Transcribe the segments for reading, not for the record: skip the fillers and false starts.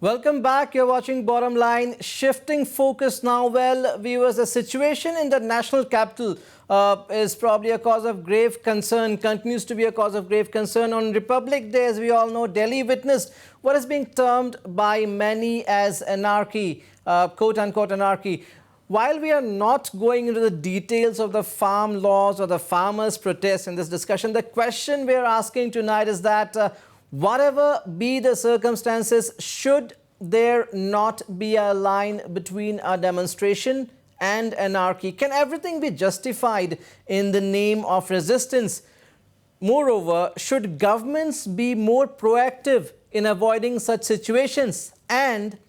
Welcome back. You're watching Bottom Line. Shifting focus now. Well, viewers, the situation in the national capital is probably a cause of grave concern, continues to be a cause of grave concern. On Republic Day, as we all know, Delhi witnessed what is being termed by many as anarchy, quote-unquote anarchy. While we are not going into the details of the farm laws or the farmers' protests in this discussion, the question we are asking tonight is that whatever be the circumstances, should there not be a line between a demonstration and anarchy? Can everything be justified in the name of resistance? Moreover, should governments be more proactive in avoiding such situations? And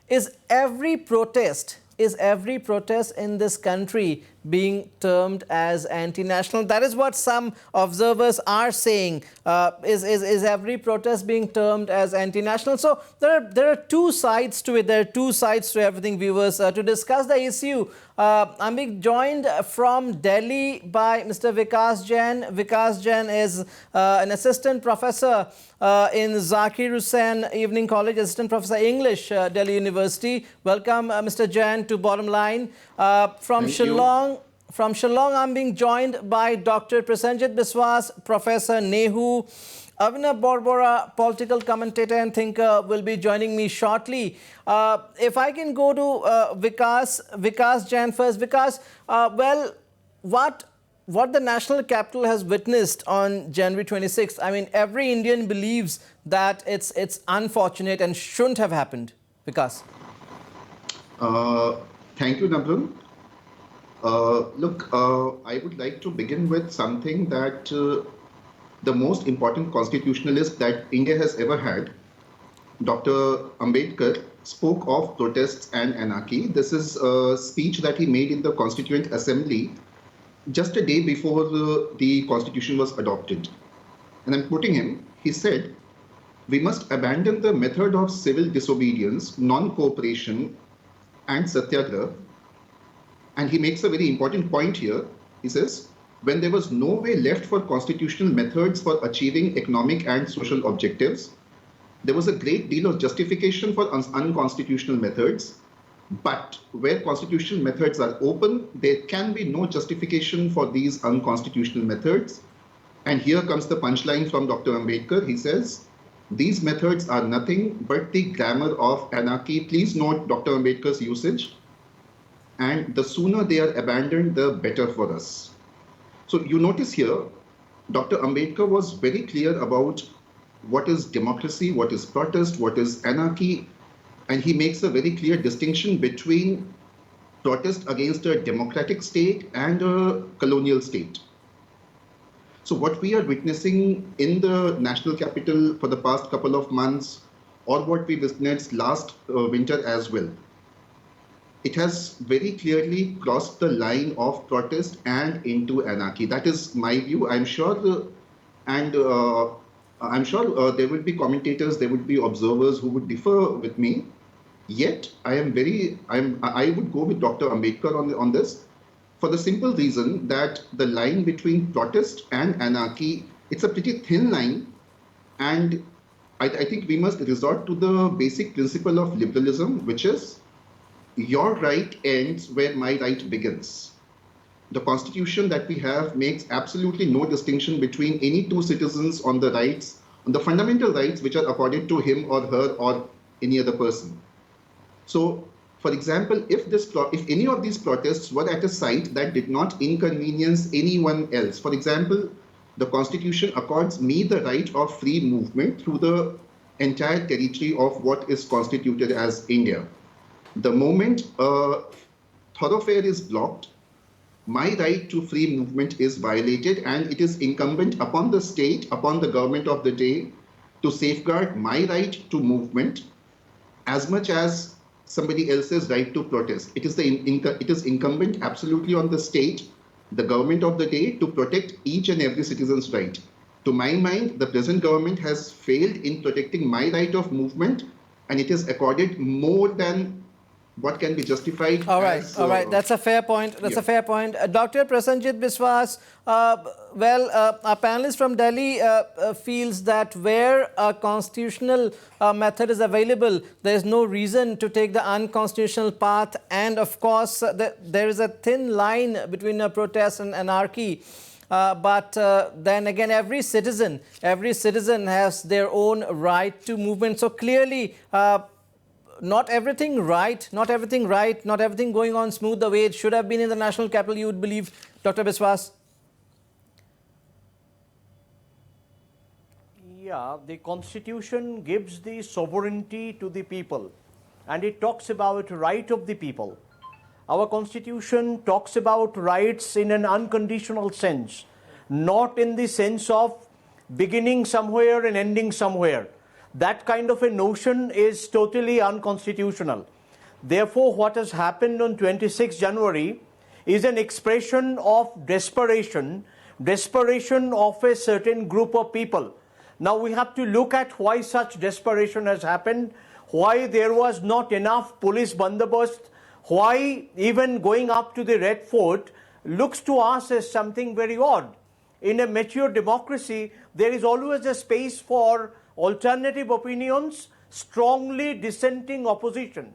is every protest in this country being termed as anti-national? That is what some observers are saying. Is every protest being termed as anti-national? So there are two sides to it. There are two sides to everything, viewers. To discuss the issue, I'm being joined from Delhi by Mr. Vikas Jain. Vikas Jain is an assistant professor in Zakir Hussain Evening College, assistant professor English, Delhi University. Welcome, Mr. Jain, to Bottom Line. From Shillong, I'm being joined by Dr. Prasenjit Biswas, Professor NEHU. Abhinav Borbora, political commentator and thinker, will be joining me shortly. If I can go to Vikas Jain first. Vikas, well, what the national capital has witnessed on January 26th, I mean, every Indian believes that it's unfortunate and shouldn't have happened. Vikas. Thank you, Nabarun. Look, I would like to begin with something that the most important constitutionalist that India has ever had, Dr. Ambedkar, spoke of protests and anarchy. This is a speech that he made in the Constituent Assembly just a day before the Constitution was adopted. And I'm quoting him. He said, "We must abandon the method of civil disobedience, non-cooperation, and satyagraha." And he makes a very important point here. He says, when there was no way left for constitutional methods for achieving economic and social objectives, there was a great deal of justification for unconstitutional methods. But where constitutional methods are open, there can be no justification for these unconstitutional methods. And here comes the punchline from Dr. Ambedkar. He says, "These methods are nothing but the grammar of anarchy." Please note Dr. Ambedkar's usage. "And the sooner they are abandoned, the better for us." So you notice here, Dr. Ambedkar was very clear about what is democracy, what is protest, what is anarchy, and he makes a very clear distinction between protest against a democratic state and a colonial state. So what we are witnessing in the national capital for the past couple of months, or what we witnessed last winter as well, it has very clearly crossed the line of protest and into anarchy. That is my view. I'm sure, there will be commentators, there would be observers who would differ with me. Yet, I would go with Dr. Ambedkar on this, for the simple reason that the line between protest and anarchy, it's a pretty thin line, and I think we must resort to the basic principle of liberalism, which is, your right ends where my right begins. The constitution that we have makes absolutely no distinction between any two citizens on the rights, on the fundamental rights which are accorded to him or her or any other person. So, for example, if any of these protests were at a site that did not inconvenience anyone else, for example, the constitution accords me the right of free movement through the entire territory of what is constituted as India. The moment a thoroughfare is blocked, my right to free movement is violated, and it is incumbent upon the state, upon the government of the day, to safeguard my right to movement as much as somebody else's right to protest. It is incumbent absolutely on the state, the government of the day, to protect each and every citizen's right. To my mind, the present government has failed in protecting my right of movement, and it has accorded more than what can be justified All right, as all right. That's a fair point. That's a fair point. Dr. Prasenjit Biswas, our panelist from Delhi feels that where a constitutional method is available, there is no reason to take the unconstitutional path. And of course, there is a thin line between a protest and anarchy. But then again, every citizen has their own right to movement. So clearly, not everything right, not everything going on smooth the way it should have been in the national capital, you would believe, Dr. Biswas? Yeah, the constitution gives the sovereignty to the people, and it talks about right of the people. Our constitution talks about rights in an unconditional sense, not in the sense of beginning somewhere and ending somewhere. That kind of a notion is totally unconstitutional. Therefore, what has happened on 26 January is an expression of desperation of a certain group of people. Now we have to look at why such desperation has happened, why there was not enough police bandobast, why even going up to the Red Fort looks to us as something very odd. In a mature democracy, there is always a space for alternative opinions, strongly dissenting opposition.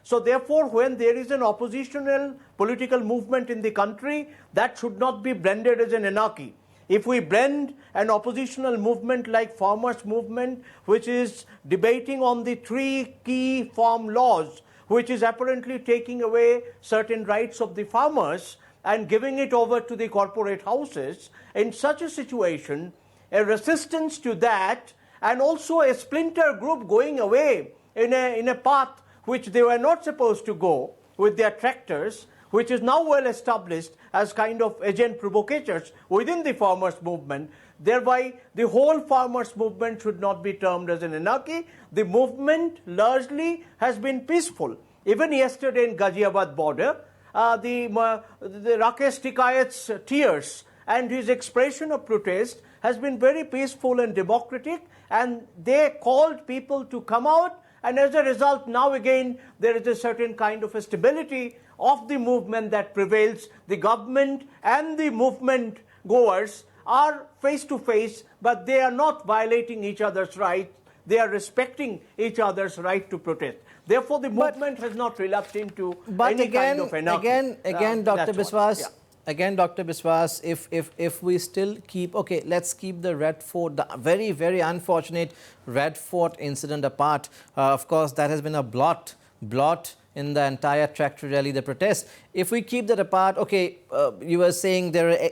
So therefore, when there is an oppositional political movement in the country, that should not be branded as an anarchy. If we brand an oppositional movement like farmers' movement, which is debating on the 3 key farm laws, which is apparently taking away certain rights of the farmers and giving it over to the corporate houses, in such a situation, a resistance to that and also a splinter group going away in a path which they were not supposed to go with their tractors, which is now well established as kind of agent provocators within the farmers' movement. Thereby, the whole farmers' movement should not be termed as an anarchy. The movement largely has been peaceful. Even yesterday in Ghaziabad border, the Rakesh Tikayat's tears and his expression of protest has been very peaceful and democratic, and they called people to come out, and as a result, now again, there is a certain kind of a stability of the movement that prevails. The government and the movement goers are face to face, but they are not violating each other's rights. They are respecting each other's right to protest. Therefore, the movement has not relapsed into any kind of anarchy. Again, Dr. Biswas, yeah. Again, Dr. Biswas, if we still keep, okay, let's keep the Red Fort, the very, very unfortunate Red Fort incident apart. Of course, that has been a blot in the entire tractor rally, the protest. If we keep that apart, okay, you were saying there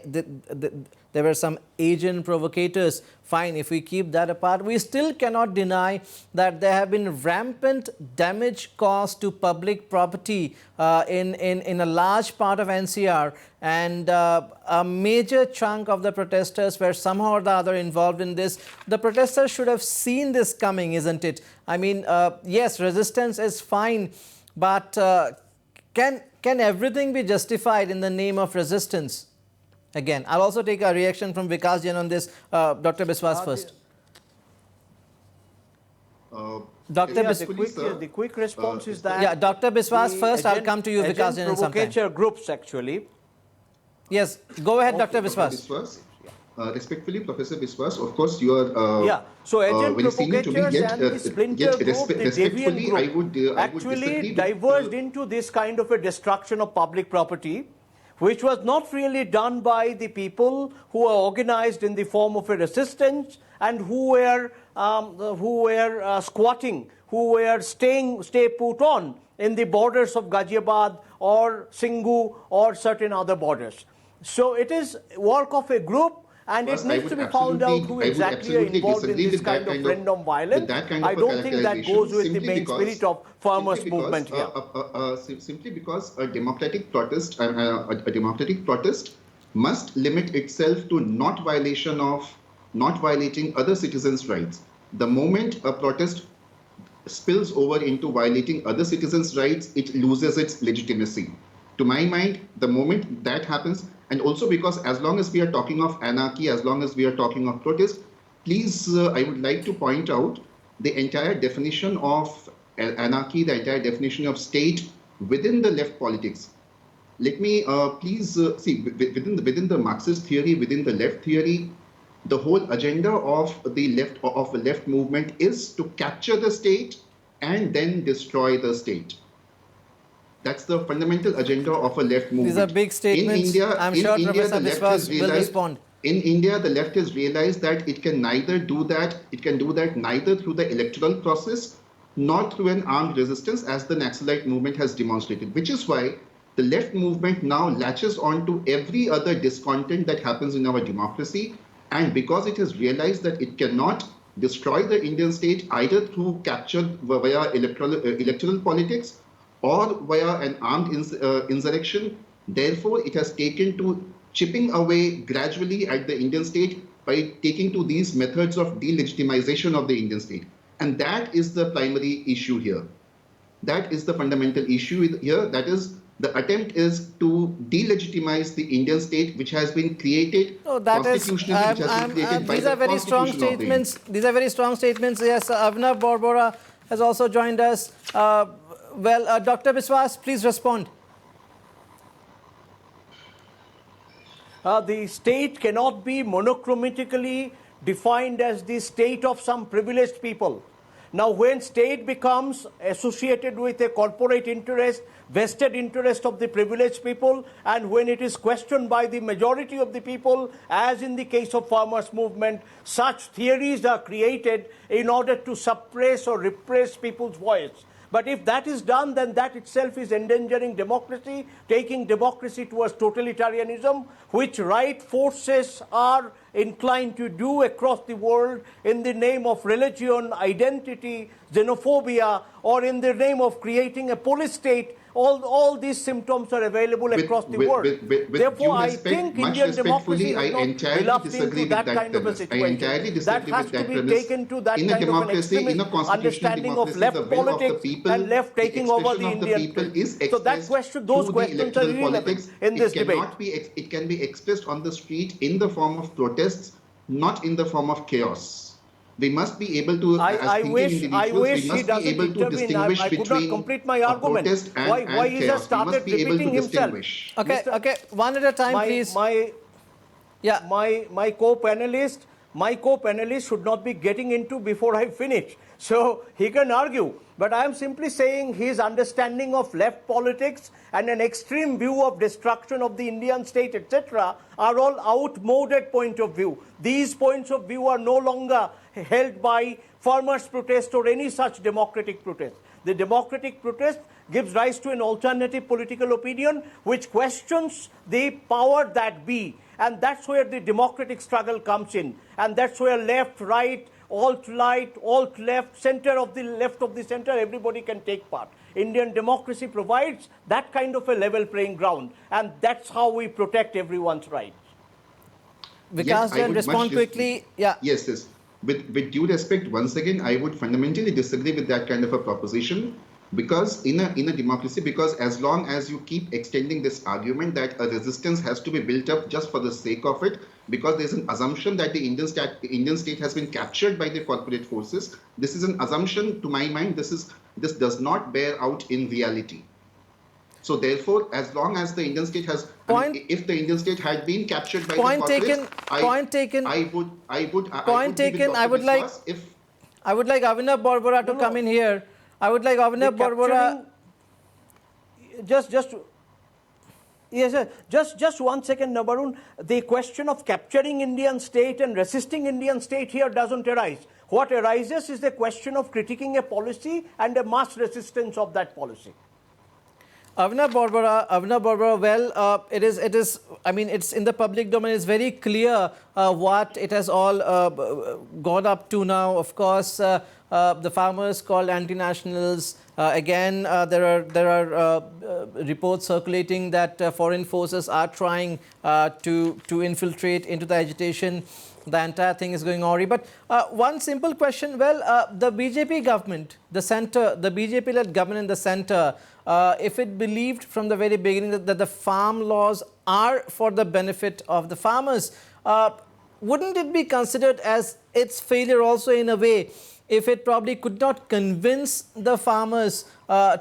were some agent provocators. Fine, if we keep that apart, we still cannot deny that there have been rampant damage caused to public property in a large part of NCR, and a major chunk of the protesters were somehow or the other involved in this. The protesters should have seen this coming, isn't it? I mean, yes, resistance is fine, but can everything be justified in the name of resistance? Again, I'll also take a reaction from Vikas Jain on this. Dr. Biswas first. The quick response is that... Yeah, Dr. Biswas first, I'll come to you, Vikas Jain, in some time. Provocateur groups, actually. Yes, go ahead, Dr. Biswas. Respectfully, Professor Biswas, of course, you are so agent very senior to me, and the splinter group, the deviant group, actually diverged into this kind of a destruction of public property, which was not really done by the people who were organized in the form of a resistance and who were squatting, who were stay put on in the borders of Ghaziabad or Singhu or certain other borders. So it is work of a group, and it needs to be found out who exactly are involved in this kind of random violence. I don't think that goes with the main spirit of farmers' movement here. Simply because a democratic protest must limit itself to not violating other citizens' rights. The moment a protest spills over into violating other citizens' rights, it loses its legitimacy. To my mind, the moment that happens, and also because as long as we are talking of anarchy, as long as we are talking of protest, please, I would like to point out the entire definition of anarchy, the entire definition of state within the left politics. Let me please see, within the Marxist theory, within the left theory, the whole agenda of the left movement is to capture the state and then destroy the state. That's the fundamental agenda of a left movement. These are big statements. I'm sure Professor Biswas will respond. In India, the left has realized that it can neither do that, neither through the electoral process nor through an armed resistance, as the Naxalite movement has demonstrated, which is why the left movement now latches on to every other discontent that happens in our democracy. And because it has realized that it cannot destroy the Indian state either through capture via electoral politics or via an armed insurrection, therefore it has taken to chipping away gradually at the Indian state by taking to these methods of delegitimization of the Indian state. And that is the primary issue here. That is the fundamental issue here. That is, the attempt is to delegitimize the Indian state, which has been created constitutionally, which has been created by the Constitution. These are very strong statements. Yes, Abhinav Borbora has also joined us. Dr. Biswas, please respond. The state cannot be monochromatically defined as the state of some privileged people. Now, when state becomes associated with a corporate interest, vested interest of the privileged people, and when it is questioned by the majority of the people, as in the case of farmers' movement, such theories are created in order to suppress or repress people's voice. But if that is done, then that itself is endangering democracy, taking democracy towards totalitarianism, which right forces are inclined to do across the world in the name of religion, identity, xenophobia, or in the name of creating a police state. All these symptoms are available across the world. Therefore, I think Indian democracy is not beloved into that kind of a situation. That has to be taken to that kind of an extremist understanding of left politics and left taking over the Indian state. So that question, those questions are irrelevant in this debate. It can be expressed on the street in the form of protests, not in the form of chaos. We must be able to, I wish he doesn't intervene. I could not complete my argument. Why he has started repeating himself? Okay, one at a time, please. My co-panelist should not be getting into before I finish. So he can argue. But I am simply saying his understanding of left politics and an extreme view of destruction of the Indian state, etc., are all outmoded point of view. These points of view are no longer held by farmers' protest or any such democratic protest. The democratic protest gives rise to an alternative political opinion which questions the power that be. And that's where the democratic struggle comes in. And that's where left, right, alt-right, alt-left, center of the center, everybody can take part. Indian democracy provides that kind of a level playing ground. And that's how we protect everyone's rights. Vikas, yes, respond quickly. Yeah. Yes. With due respect, once again, I would fundamentally disagree with that kind of a proposition, because in a democracy, because as long as you keep extending this argument that a resistance has to be built up just for the sake of it, because there's an assumption that the Indian state has been captured by the corporate forces, this is an assumption, to my mind. This does not bear out in reality. So therefore, as long as the Indian state has, if the Indian state had been captured by the corporates, I would like Abhinav Borbora to come in here. I would like Abhinav Borbora. Just 1 second, Nabarun. The question of capturing Indian state and resisting Indian state here doesn't arise. What arises is the question of critiquing a policy and a mass resistance of that policy. Abhinav Borbora, well, it is. I mean, it's in the public domain. It's very clear what it has all gone up to now. Of course, the farmers called anti-nationals. Again, there are reports circulating that foreign forces are trying to infiltrate into the agitation. The entire thing is going awry. But one simple question, well, the BJP government, the BJP-led government in the centre, if it believed from the very beginning that the farm laws are for the benefit of the farmers, wouldn't it be considered as its failure also in a way if it probably could not convince the farmers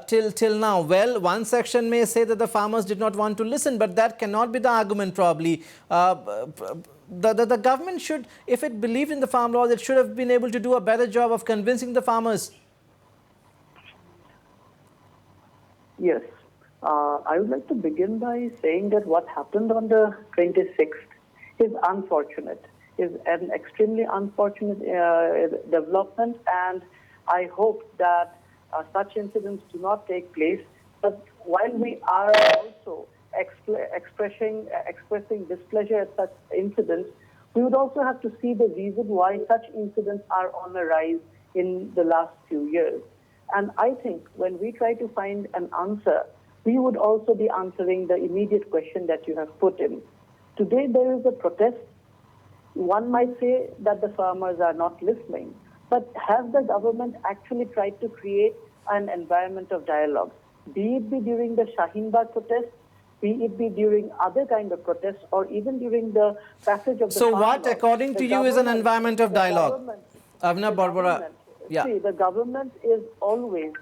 till now? Well, one section may say that the farmers did not want to listen, but that cannot be the argument probably. The government should, if it believed in the farm laws, it should have been able to do a better job of convincing the farmers. Yes. I would like to begin by saying that what happened on the 26th is unfortunate, is an extremely unfortunate development, and I hope that such incidents do not take place. But while we are also expressing displeasure at such incidents, we would also have to see the reason why such incidents are on the rise in the last few years. And I think when we try to find an answer, we would also be answering the immediate question that you have put in. Today there is a protest. One might say that the farmers are not listening, but has the government actually tried to create an environment of dialogue? Be it be during the Shaheen Bagh protest, be it be during other kind of protests, or even during the passage of the So farm what, law. according to you, is an environment of dialogue? Abhinav Borbora. Yeah. See, the government is always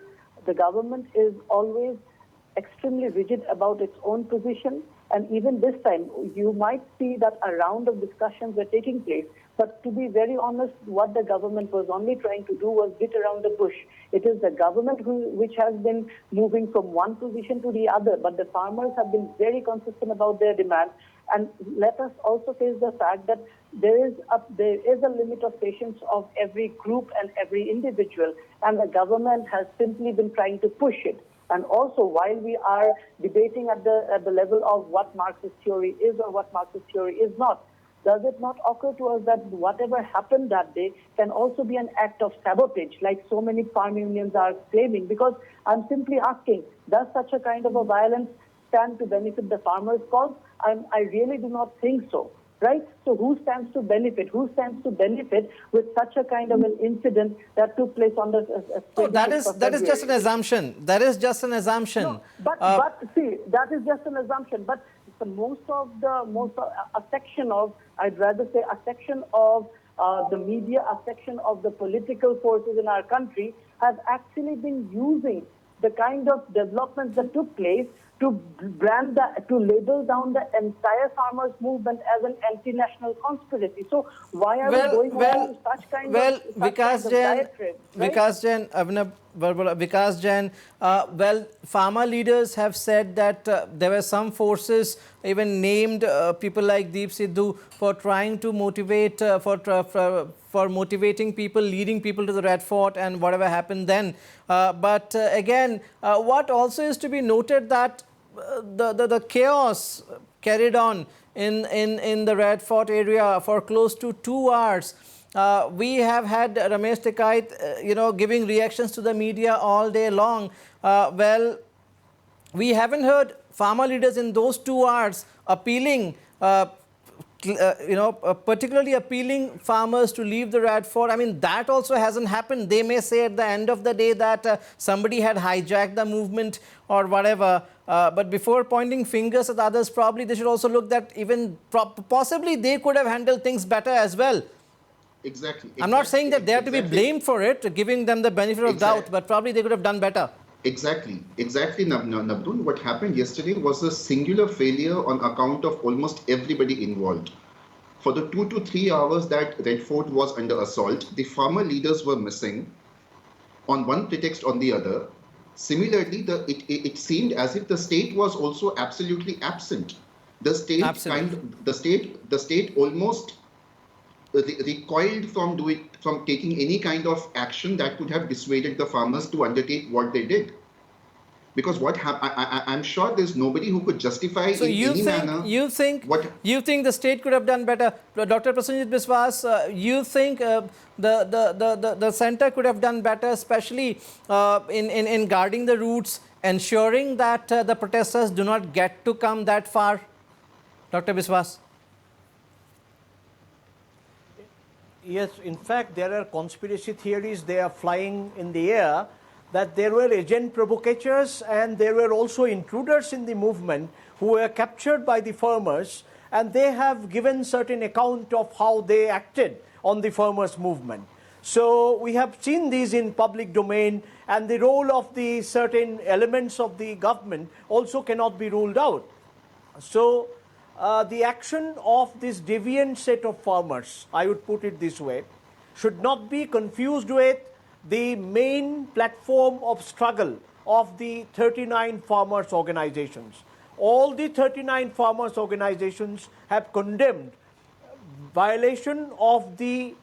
extremely rigid about its own position, and even this time you might see that a round of discussions were taking place. But to be very honest, what the government was only trying to do was beat around the bush. It is the government which has been moving from one position to the other, but the farmers have been very consistent about their demands. And let us also face the fact that there is a limit of patience of every group and every individual, and the government has simply been trying to push it. And also, while we are debating at the level of what Marxist theory is or what Marxist theory is not, does it not occur to us that whatever happened that day can also be an act of sabotage, like so many farm unions are claiming? Because I'm simply asking, does such a kind of a violence stand to benefit the farmers' cause? I really do not think so, right? So who stands to benefit? Who stands to benefit with such a kind of an incident that took place on the that is just an assumption. That is just an assumption. No, but see, that is just an assumption. But a section of, I'd rather say a section of the media, a section of the political forces in our country have actually been using the kind of developments that took place to label down the entire farmers' movement as an anti-national conspiracy. So why are we going on to such kind of diatribe? Vikas Jain, Abhinav Borbora, Vikas Jain, farmer leaders have said that there were some forces, even named people like Deep Sidhu, for trying to motivate, for motivating people, leading people to the Red Fort and whatever happened then. But again, what also is to be noted that the chaos carried on in the Red Fort area for close to 2 hours. We have had Ramesh Tikait, giving reactions to the media all day long. Well, we haven't heard farmer leaders in those 2 hours appealing, particularly appealing farmers to leave the Red Fort. I mean, that also hasn't happened. They may say at the end of the day that somebody had hijacked the movement or whatever. But before pointing fingers at others, probably they should also look that even possibly they could have handled things better as well. Exactly. I'm not saying that they have to be blamed for it, giving them the benefit of doubt, but probably they could have done better. Exactly, Nabarun. What happened yesterday was a singular failure on account of almost everybody involved. For the 2 to 3 hours that Red Fort was under assault, the farmer leaders were missing on one pretext or the other. Similarly, it seemed as if the state was also absolutely absent. The state almost recoiled from taking any kind of action that could have dissuaded the farmers to undertake what they did. Because I'm sure there's nobody who could justify in any manner. You think the state could have done better, Dr. Prasenjit Biswas? You think the center could have done better, especially in guarding the routes, ensuring that the protesters do not get to come that far, Dr. Biswas? Yes, in fact, there are conspiracy theories, they are flying in the air, that there were agent provocateurs and there were also intruders in the movement who were captured by the farmers, and they have given certain account of how they acted on the farmers' movement. So we have seen these in public domain, and the role of the certain elements of the government also cannot be ruled out. So the action of this deviant set of farmers, I would put it this way, should not be confused with the main platform of struggle of the 39 farmers organizations. All the 39 farmers organizations have condemned violation of the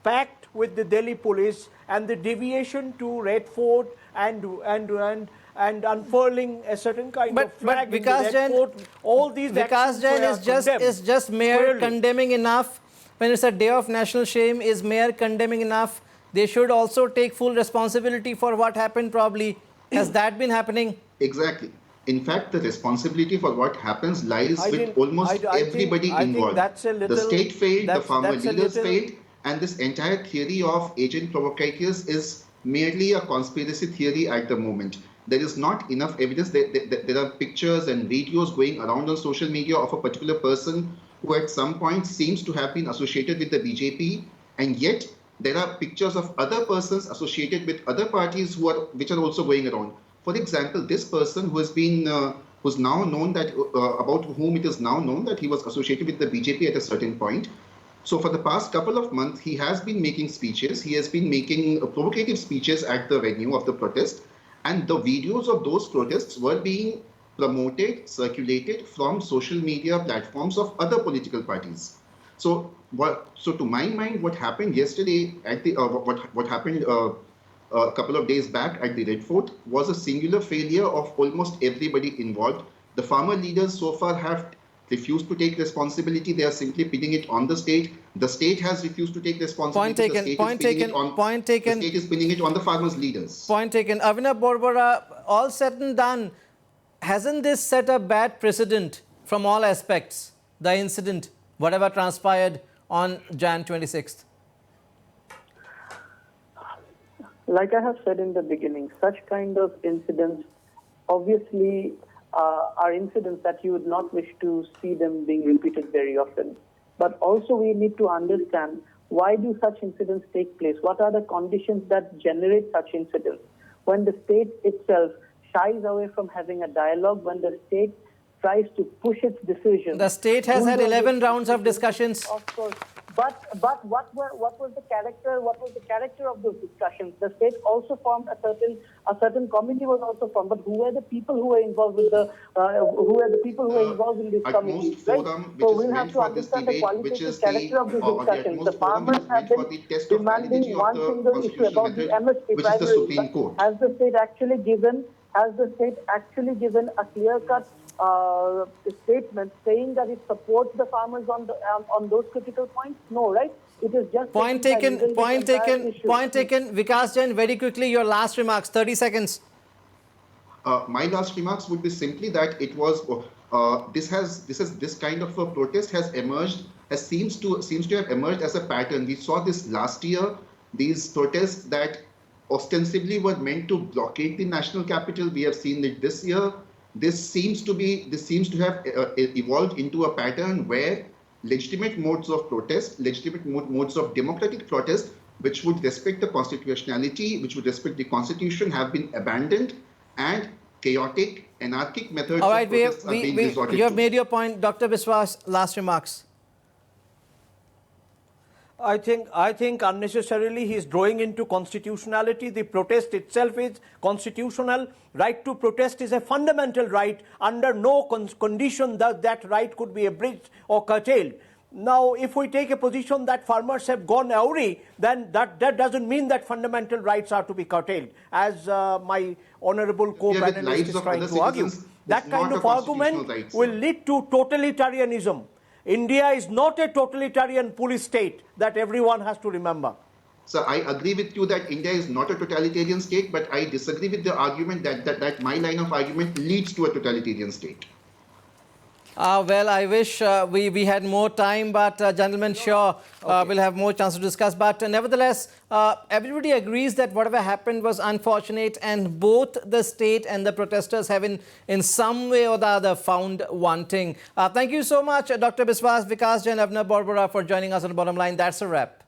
pact with the Delhi police and the deviation to Red Fort and unfurling a certain kind of flag in the Red Fort. All these Vikas actions Jain were is just mere clearly condemning enough. When it's a day of national shame, is mere condemning enough? They should also take full responsibility for what happened probably. Has that been happening? Exactly. In fact, the responsibility for what happens lies I with think- almost I everybody think involved. that's a The little- state failed, the that's- farmer that's a leaders little- failed, and this entire theory of agent provocateurs is merely a conspiracy theory at the moment. There is not enough evidence. There are pictures and videos going around on social media of a particular person who at some point seems to have been associated with the BJP, and yet there are pictures of other persons associated with other parties which are also going around. For example, this person who has been who's now known that about whom it is now known that he was associated with the BJP at a certain point. So for the past couple of months, he has been making speeches. He has been making provocative speeches at the venue of the protest, and the videos of those protests were being promoted, circulated from social media platforms of other political parties. So to my mind, what happened yesterday at the what happened a couple of days back at the Red Fort was a singular failure of almost everybody involved. The farmer leaders so far have refused to take responsibility. They are simply pinning it on the state. The state has refused to take responsibility. Point taken. The state is pinning it on the farmers' leaders. Point taken. Abhinav, Borbora, all said and done, hasn't this set a bad precedent from all aspects, the incident, whatever transpired on Jan 26th? Like I have said in the beginning, such kind of incidents obviously are incidents that you would not wish to see them being repeated very often. But also we need to understand, why do such incidents take place? What are the conditions that generate such incidents? When the state itself shies away from having a dialogue, when the state tries to push its decisions. The state has had 11 rounds of discussions. Of course. But what was the character? What was the character of those discussions? The state also formed a certain committee was also formed. But who were the people who were involved with the in this committee? Right? So we'll have to understand the qualitative character of these discussions. The farmers have been demanding one single issue about the MSP primary. Has the state actually given a clear-cut statement saying that it supports the farmers on those critical points? No, right? It is just point taken. Vikas Jain, very quickly, your last remarks, 30 seconds. My last remarks would be simply that it was this kind of a protest has emerged, seems to have emerged as a pattern. We saw this last year. These protests that ostensibly were meant to blockade the national capital. We have seen it this year. This seems to have evolved into a pattern where legitimate modes of protest, legitimate modes of democratic protest, which would respect the constitutionality, which would respect the constitution, have been abandoned, and chaotic, anarchic methods All right, of protests are being resorted to. You have made your point. Dr. Biswas, last remarks. I think unnecessarily he is drawing into constitutionality. The protest itself is constitutional. Right to protest is a fundamental right. Under no condition that right could be abridged or curtailed. Now, if we take a position that farmers have gone awry, then that doesn't mean that fundamental rights are to be curtailed, as my honourable co-panelist is trying to argue. That kind of argument will lead to totalitarianism. India is not a totalitarian police state, that everyone has to remember. So I agree with you that India is not a totalitarian state, but I disagree with the argument that my line of argument leads to a totalitarian state. Well, I wish we had more time, but gentlemen, sure, we'll have more chance to discuss. But nevertheless, everybody agrees that whatever happened was unfortunate, and both the state and the protesters have in some way or the other found wanting. Thank you so much, Dr. Biswas, Vikas Jain, Abhinav, Borbora, for joining us on the Bottom Line. That's a wrap.